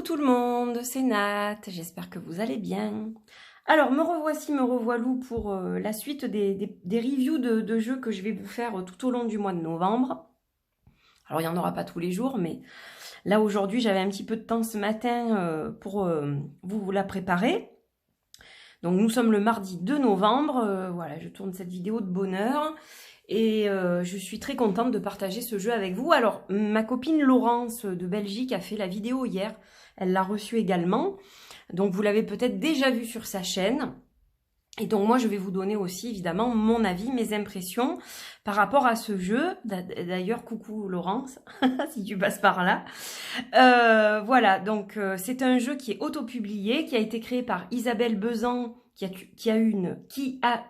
Coucou tout le monde, c'est Nat, j'espère que vous allez bien. Alors, me revoici, me revoilou pour la suite des reviews de jeux que je vais vous faire tout au long du mois de novembre. Alors, il n'y en aura pas tous les jours, mais là, aujourd'hui, j'avais un petit peu de temps ce matin pour vous la préparer. Donc, nous sommes le mardi 2 novembre, voilà, je tourne cette vidéo de bonne heure. Et je suis très contente de partager ce jeu avec vous. Alors, ma copine Laurence de Belgique a fait la vidéo hier. Elle l'a reçue également. Donc, vous l'avez peut-être déjà vu sur sa chaîne. Et donc, moi, je vais vous donner aussi, évidemment, mon avis, mes impressions par rapport à ce jeu. D'ailleurs, coucou Laurence, si tu passes par là. Voilà, donc c'est un jeu qui est auto-publié, qui a été créé par Isabelle Bezan, qui a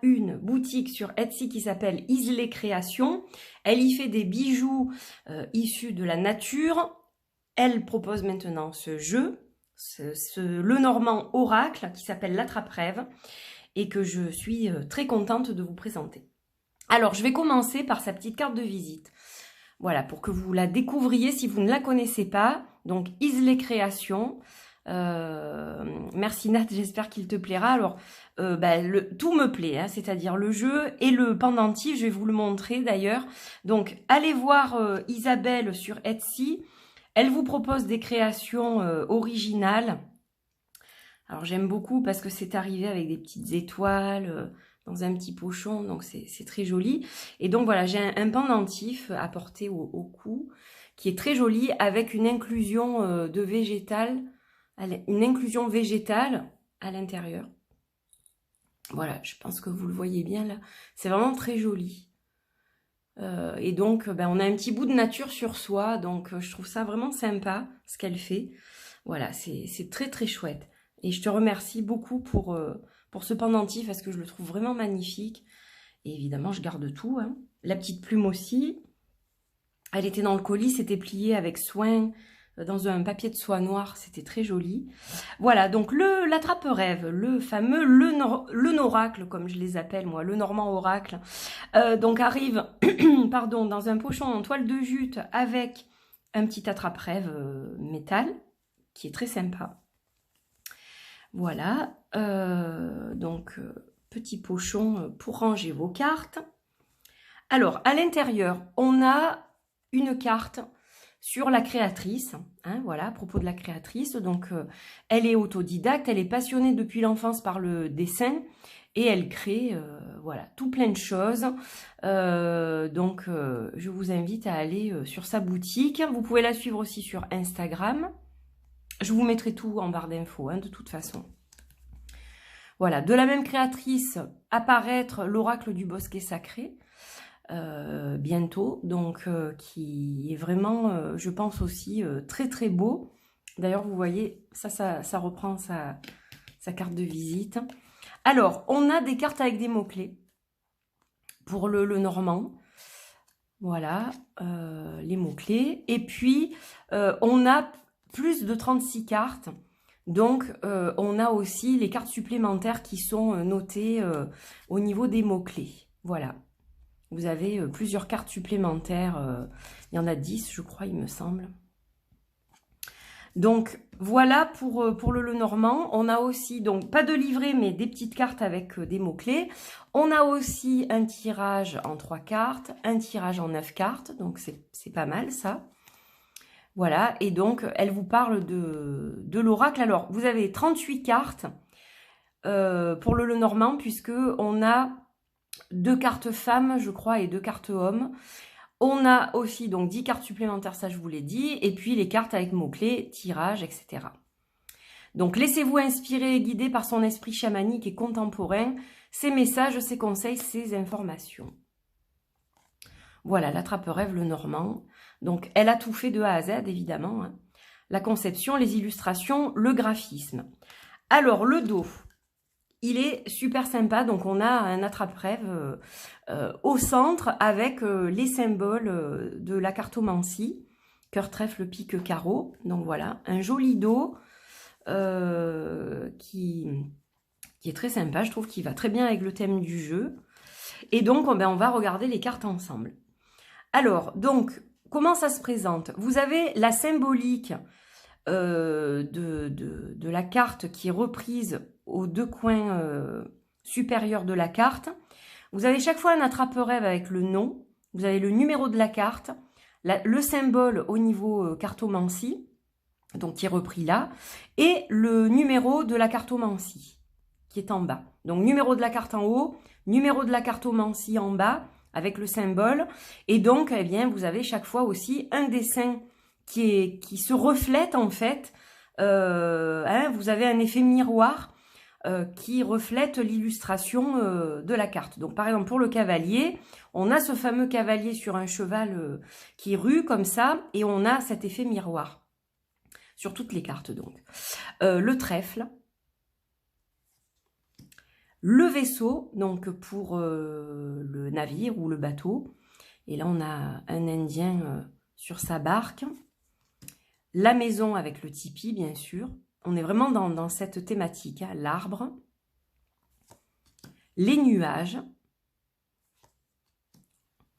une boutique sur Etsy qui s'appelle Isley Création. Elle y fait des bijoux issus de la nature. Elle propose maintenant ce jeu, le Normand Oracle, qui s'appelle l'Attrape-Rêve, et que je suis très contente de vous présenter. Alors, je vais commencer par sa petite carte de visite. Voilà, pour que vous la découvriez si vous ne la connaissez pas. Donc, Isley Création. Merci Nat, j'espère qu'il te plaira. Alors, tout me plaît, hein, c'est-à-dire le jeu et le pendentif, je vais vous le montrer d'ailleurs. Donc, allez voir Isabelle sur Etsy. Elle vous propose des créations originales. Alors, j'aime beaucoup parce que c'est arrivé avec des petites étoiles dans un petit pochon, donc c'est très joli. Et donc, voilà, j'ai un pendentif à porter au cou qui est très joli avec une inclusion de végétal. Une inclusion végétale à l'intérieur. Voilà, je pense que vous le voyez bien là. C'est vraiment très joli. Et donc, on a un petit bout de nature sur soi. Donc, je trouve ça vraiment sympa, ce qu'elle fait. Voilà, c'est très très chouette. Et je te remercie beaucoup pour ce pendentif, parce que je le trouve vraiment magnifique. Et évidemment, je garde tout, hein. La petite plume aussi. Elle était dans le colis, c'était plié avec soin, dans un papier de soie noire, c'était très joli. Voilà, donc l'attrape-rêve, le fameux le Noracle, comme je les appelle moi, le Normand Oracle, donc arrive pardon, dans un pochon en toile de jute avec un petit attrape-rêve métal, qui est très sympa. Voilà, donc petit pochon pour ranger vos cartes. Alors, à l'intérieur, on a une carte sur la créatrice, hein, voilà, à propos de la créatrice. Donc, elle est autodidacte, elle est passionnée depuis l'enfance par le dessin et elle crée, voilà, tout plein de choses. Donc, je vous invite à aller sur sa boutique. Vous pouvez la suivre aussi sur Instagram. Je vous mettrai tout en barre d'infos, hein, de toute façon. Voilà, de la même créatrice, apparaître l'Oracle du Bosquet Sacré. Bientôt, donc qui est vraiment, je pense aussi, très très beau. D'ailleurs, vous voyez, ça reprend sa carte de visite. Alors, on a des cartes avec des mots-clés pour le Normand. Voilà, les mots-clés. Et puis, on a plus de 36 cartes. Donc, on a aussi les cartes supplémentaires qui sont notées au niveau des mots-clés. Voilà. Vous avez plusieurs cartes supplémentaires. Il y en a 10, je crois, il me semble. Donc, voilà pour le Normand. On a aussi, donc, pas de livret, mais des petites cartes avec des mots-clés. On a aussi un tirage en 3 cartes, un tirage en 9 cartes. Donc, c'est pas mal, ça. Voilà. Et donc, elle vous parle de l'oracle. Alors, vous avez 38 cartes pour le Normand, puisque on a 2 cartes femmes, je crois, et 2 cartes hommes. On a aussi donc 10 cartes supplémentaires, ça je vous l'ai dit, et puis les cartes avec mots-clés, tirage, etc. Donc laissez-vous inspirer et guider par son esprit chamanique et contemporain, ses messages, ses conseils, ses informations. Voilà, l'attrape-rêve, le Normand. Donc elle a tout fait de A à Z, évidemment, hein. La conception, les illustrations, le graphisme. Alors le dos. Il est super sympa, donc on a un attrape-rêve au centre avec les symboles de la cartomancie, cœur, trèfle, pique, carreau. Donc voilà, un joli dos qui est très sympa, je trouve qu'il va très bien avec le thème du jeu. Et donc on va regarder les cartes ensemble. Alors, donc, comment ça se présente? Vous avez la symbolique de la carte qui est reprise aux deux coins supérieurs de la carte. Vous avez chaque fois un attrape-rêve avec le nom, vous avez le numéro de la carte, le symbole au niveau cartomancie, donc qui est repris là, et le numéro de la cartomancie qui est en bas. Donc numéro de la carte en haut, numéro de la cartomancie en bas, avec le symbole, et donc eh bien, vous avez chaque fois aussi un dessin qui se reflète en fait, vous avez un effet miroir qui reflète l'illustration de la carte. Donc par exemple pour le cavalier, on a ce fameux cavalier sur un cheval qui rue comme ça, et on a cet effet miroir sur toutes les cartes donc. Le trèfle, le vaisseau, donc pour le navire ou le bateau, et là on a un Indien sur sa barque, la maison avec le tipi bien sûr, on est vraiment dans cette thématique, hein. L'arbre, les nuages,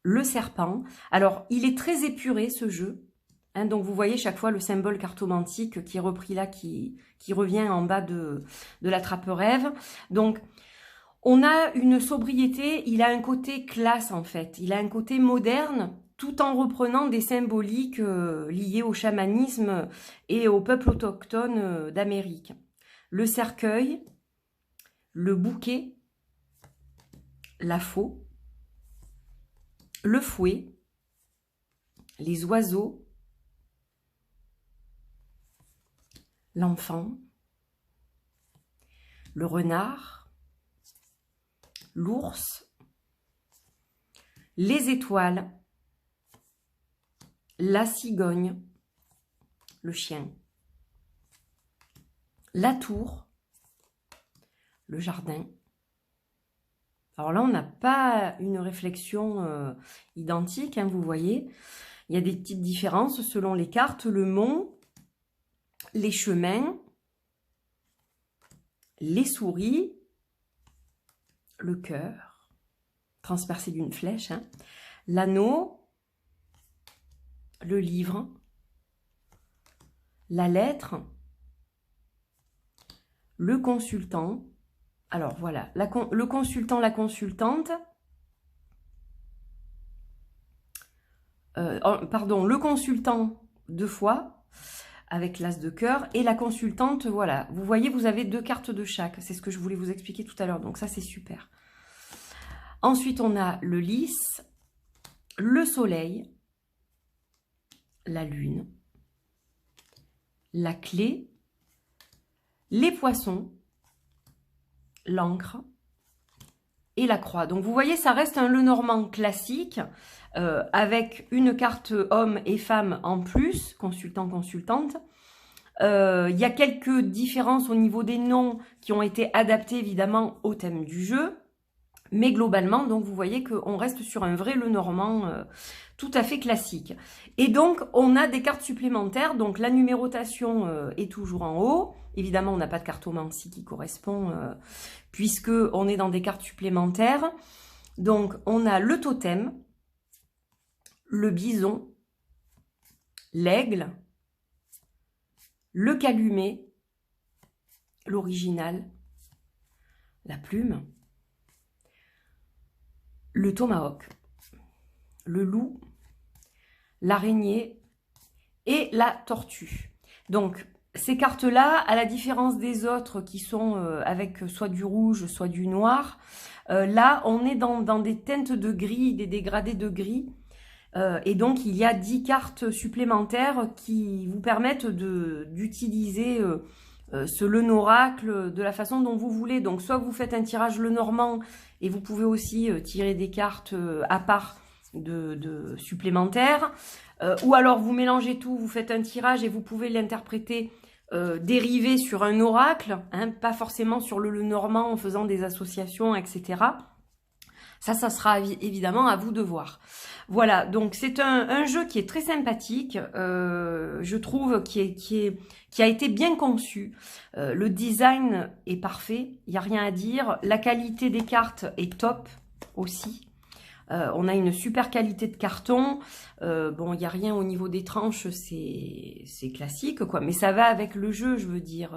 le serpent. Alors, il est très épuré ce jeu. Hein, donc, vous voyez chaque fois le symbole cartomantique qui est repris là, qui revient en bas de la trappe-rêve. Donc, on a une sobriété, il a un côté classe en fait. Il a un côté moderne, tout en reprenant des symboliques liées au chamanisme et au peuple autochtone d'Amérique. Le cercueil, le bouquet, la faux, le fouet, les oiseaux, l'enfant, le renard, l'ours, les étoiles, la cigogne, le chien, la tour, le jardin. Alors là, on n'a pas une réflexion identique, hein, vous voyez. Il y a des petites différences selon les cartes. Le mont, les chemins, les souris, le cœur, transpercé d'une flèche, hein, l'anneau, le livre, la lettre, le consultant. Alors voilà, le consultant, la consultante, le consultant 2 fois avec l'as de cœur et la consultante, voilà. Vous voyez, vous avez 2 cartes de chaque. C'est ce que je voulais vous expliquer tout à l'heure, donc ça c'est super. Ensuite, on a le lys, le soleil, la lune, la clé, les poissons, l'encre et la croix. Donc vous voyez, ça reste un Lenormand classique avec une carte homme et femme en plus, consultant, consultante. Il y a quelques différences au niveau des noms qui ont été adaptés évidemment au thème du jeu. Mais globalement, donc vous voyez qu'on reste sur un vrai Lenormand tout à fait classique. Et donc, on a des cartes supplémentaires. Donc, la numérotation est toujours en haut. Évidemment, on n'a pas de cartomancie qui correspond puisque on est dans des cartes supplémentaires. Donc, on a le totem, le bison, l'aigle, le calumet, l'original, la plume, le tomahawk, le loup, l'araignée et la tortue. Donc, ces cartes-là, à la différence des autres qui sont avec soit du rouge, soit du noir, là, on est dans des teintes de gris, des dégradés de gris. Et donc, il y a 10 cartes supplémentaires qui vous permettent d'utiliser ce Lenoracle de la façon dont vous voulez. Donc, soit vous faites un tirage Lenormand et vous pouvez aussi tirer des cartes à part de supplémentaires. Ou alors, vous mélangez tout, vous faites un tirage et vous pouvez l'interpréter dérivé sur un oracle, hein, pas forcément sur le Lenormand en faisant des associations, etc. Ça sera évidemment à vous de voir. Voilà, donc c'est un jeu qui est très sympathique, je trouve, qui a été bien conçu. Le design est parfait, il n'y a rien à dire. La qualité des cartes est top aussi. On a une super qualité de carton. Bon, il n'y a rien au niveau des tranches, c'est classique, quoi. Mais ça va avec le jeu, je veux dire.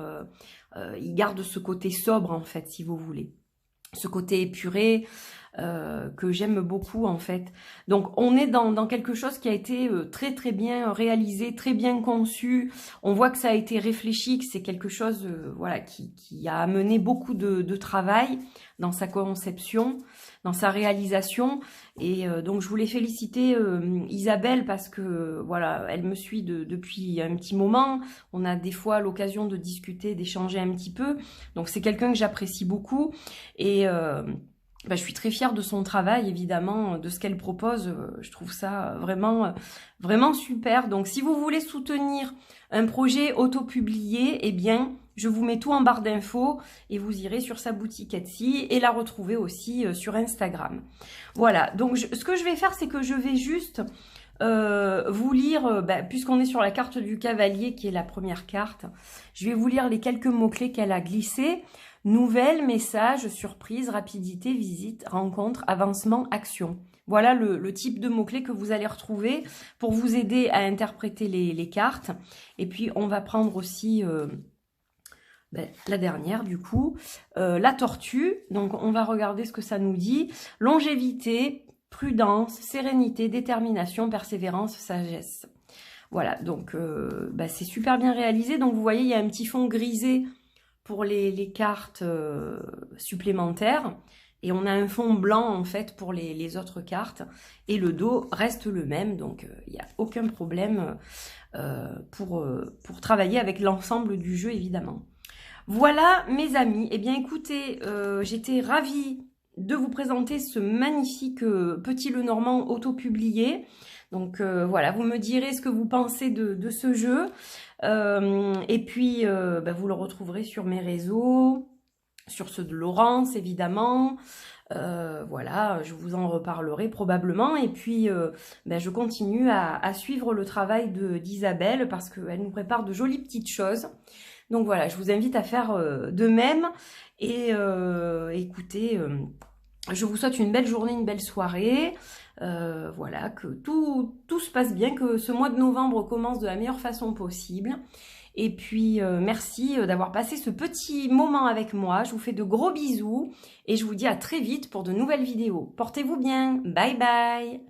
Il garde ce côté sobre, en fait, si vous voulez. Ce côté épuré que j'aime beaucoup, en fait. Donc, on est dans quelque chose qui a été très, très bien réalisé, très bien conçu. On voit que ça a été réfléchi, que c'est quelque chose voilà, qui a amené beaucoup de travail dans sa conception, dans sa réalisation. Et donc, je voulais féliciter Isabelle parce que, voilà, elle me suit depuis un petit moment. On a des fois l'occasion de discuter, d'échanger un petit peu. Donc, c'est quelqu'un que j'apprécie beaucoup. Et je suis très fière de son travail, évidemment, de ce qu'elle propose. Je trouve ça vraiment super. Donc, si vous voulez soutenir un projet auto-publié, eh bien, je vous mets tout en barre d'infos et vous irez sur sa boutique Etsy et la retrouver aussi sur Instagram. Voilà, donc ce que je vais faire, c'est que je vais juste vous lire, puisqu'on est sur la carte du cavalier qui est la première carte, je vais vous lire les quelques mots-clés qu'elle a glissés. Nouvelle, message, surprise, rapidité, visite, rencontre, avancement, action. Voilà le type de mots-clés que vous allez retrouver pour vous aider à interpréter les cartes. Et puis, on va prendre aussi la dernière, du coup, la tortue. Donc, on va regarder ce que ça nous dit. Longévité, prudence, sérénité, détermination, persévérance, sagesse. Voilà, donc c'est super bien réalisé. Donc, vous voyez, il y a un petit fond grisé pour les cartes supplémentaires. Et on a un fond blanc, en fait, pour les autres cartes. Et le dos reste le même, donc il n'y a aucun problème pour travailler avec l'ensemble du jeu, évidemment. Voilà, mes amis. Eh bien, écoutez, j'étais ravie de vous présenter ce magnifique petit Lenormand auto-publié. Donc voilà, vous me direz ce que vous pensez de ce jeu. Et puis, vous le retrouverez sur mes réseaux, sur ceux de Laurence, évidemment. Voilà, je vous en reparlerai probablement. Et puis, je continue à suivre le travail d'Isabelle parce qu'elle nous prépare de jolies petites choses. Donc voilà, je vous invite à faire de même. Et écoutez, je vous souhaite une belle journée, une belle soirée. Voilà, que tout se passe bien, que ce mois de novembre commence de la meilleure façon possible. Et puis, merci d'avoir passé ce petit moment avec moi. Je vous fais de gros bisous et je vous dis à très vite pour de nouvelles vidéos. Portez-vous bien. Bye bye.